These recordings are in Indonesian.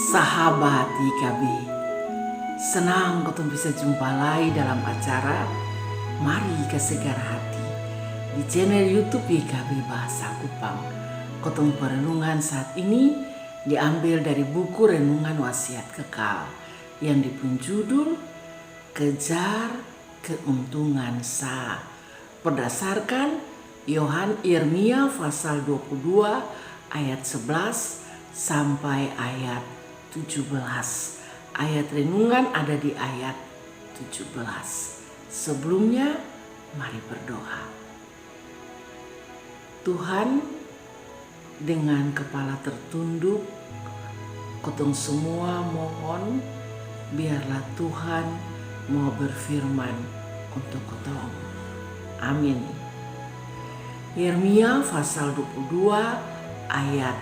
Sahabat YKB, senang kau bisa jumpa lagi dalam acara Mari ke Segar Hati di channel YouTube YKB Bahasa Kupang. Kotong perenungan saat ini diambil dari buku Renungan Wasiat Kekal yang dipunjudul Kejar Keuntungan Sah berdasarkan Yeremia pasal 22 ayat 11 sampai ayat 17. Ayat renungan ada di ayat 17. Sebelumnya mari berdoa. Tuhan, dengan kepala tertunduk, kotong semua mohon biarlah Tuhan mau berfirman untuk kotong. Amin. Yeremia pasal 22 ayat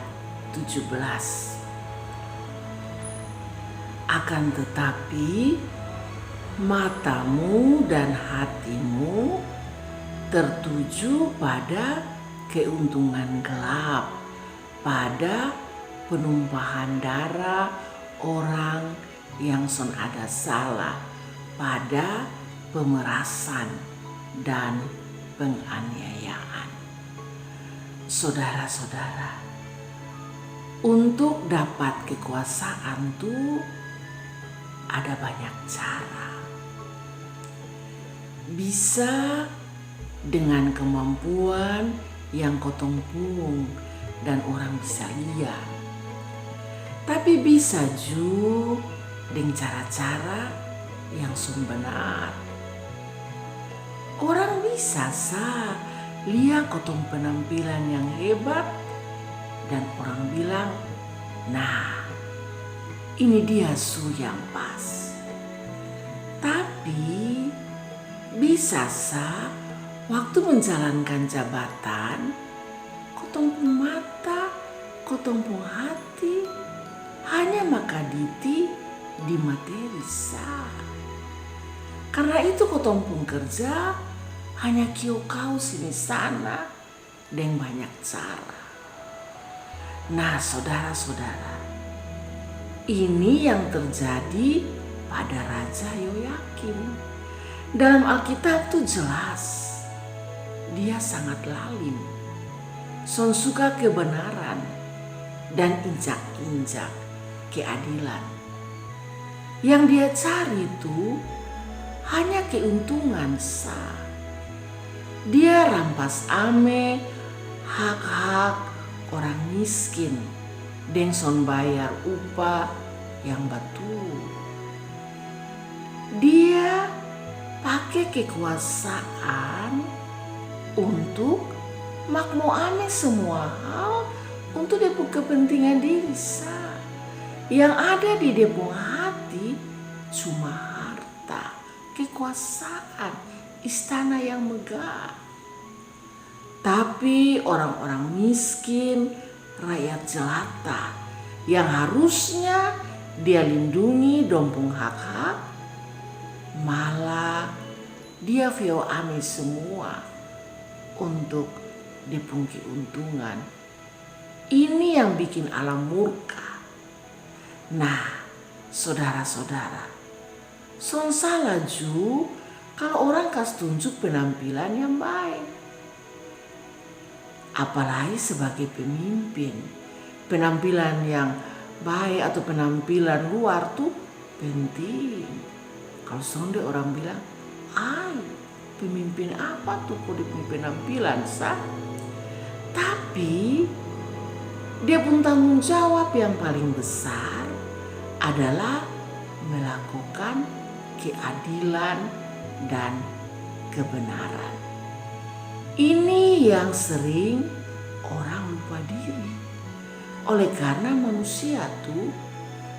17. Akan tetapi matamu dan hatimu tertuju pada keuntungan gelap, pada penumpahan darah orang yang son ada salah, pada pemerasan dan penganiayaan. Saudara-saudara, untuk dapat kekuasaan tuh ada banyak cara. Bisa dengan kemampuan yang kotong pung dan orang bisa lihat. Tapi bisa juga dengan cara-cara yang benar. Orang bisa lihat kotong penampilan yang hebat dan orang bilang, nah ini dia yang pas. Tapi bisa waktu menjalankan jabatan, kotong pun mata, kotong pun hati hanya makaditi di materi Karena itu kotong pun kerja hanya kau sini sana dengan banyak cara. Nah saudara-saudara, ini yang terjadi pada Raja Yoyakim. Dalam Alkitab tuh jelas, dia sangat lalim, son suka kebenaran dan injak-injak keadilan. Yang dia cari itu hanya keuntungan Dia rampas hak-hak orang miskin dengan son bayar upah yang betul. Dia pakai kekuasaan untuk makmuame semua hal untuk dia kepentingan diri Yang ada di dia hati cuma harta, kekuasaan, istana yang megah. Tapi orang-orang miskin, rakyat jelata yang harusnya dia lindungi dompung hak-hak, malah dia ame semua untuk dipung keuntungan. Ini yang bikin alam murka. Nah, saudara-saudara, son salah ju kalau orang kasih tunjuk penampilan yang baik. Apalagi sebagai pemimpin, penampilan yang baik atau penampilan luar tuh penting. Kalau sonde orang bilang, pemimpin apa tuh kok di penampilan Tapi dia pun tanggung jawab yang paling besar adalah melakukan keadilan dan kebenaran. Ini yang sering orang lupa diri. Oleh karena manusia tuh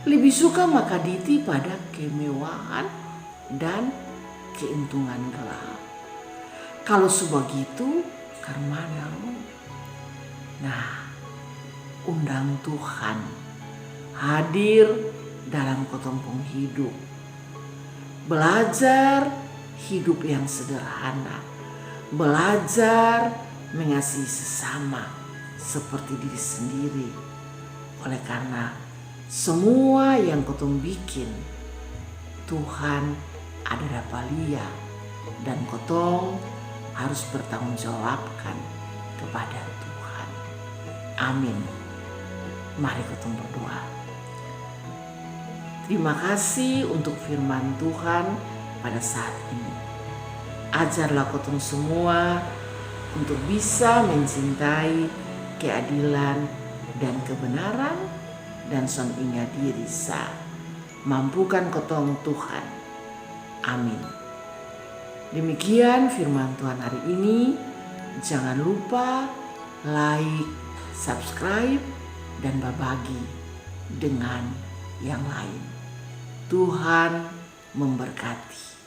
lebih suka makaditi pada kemewahan dan keuntungan gelap. Kalau sebegitu, karmana. Nah, undang Tuhan hadir dalam ketumpung hidup. Belajar hidup yang sederhana. Belajar mengasihi sesama seperti diri sendiri. Oleh karena semua yang kotong bikin Tuhan ada dapalia dan kotong harus bertanggung jawabkan kepada Tuhan. Amin. Mari kotong berdoa. Terima kasih untuk firman Tuhan pada saat ini. Ajarlah kotong semua untuk bisa mencintai keadilan dan kebenaran, dan son ingat diri sa. Mampukan kotong Tuhan. Amin. Demikian firman Tuhan hari ini. Jangan lupa like, subscribe, dan berbagi dengan yang lain. Tuhan memberkati.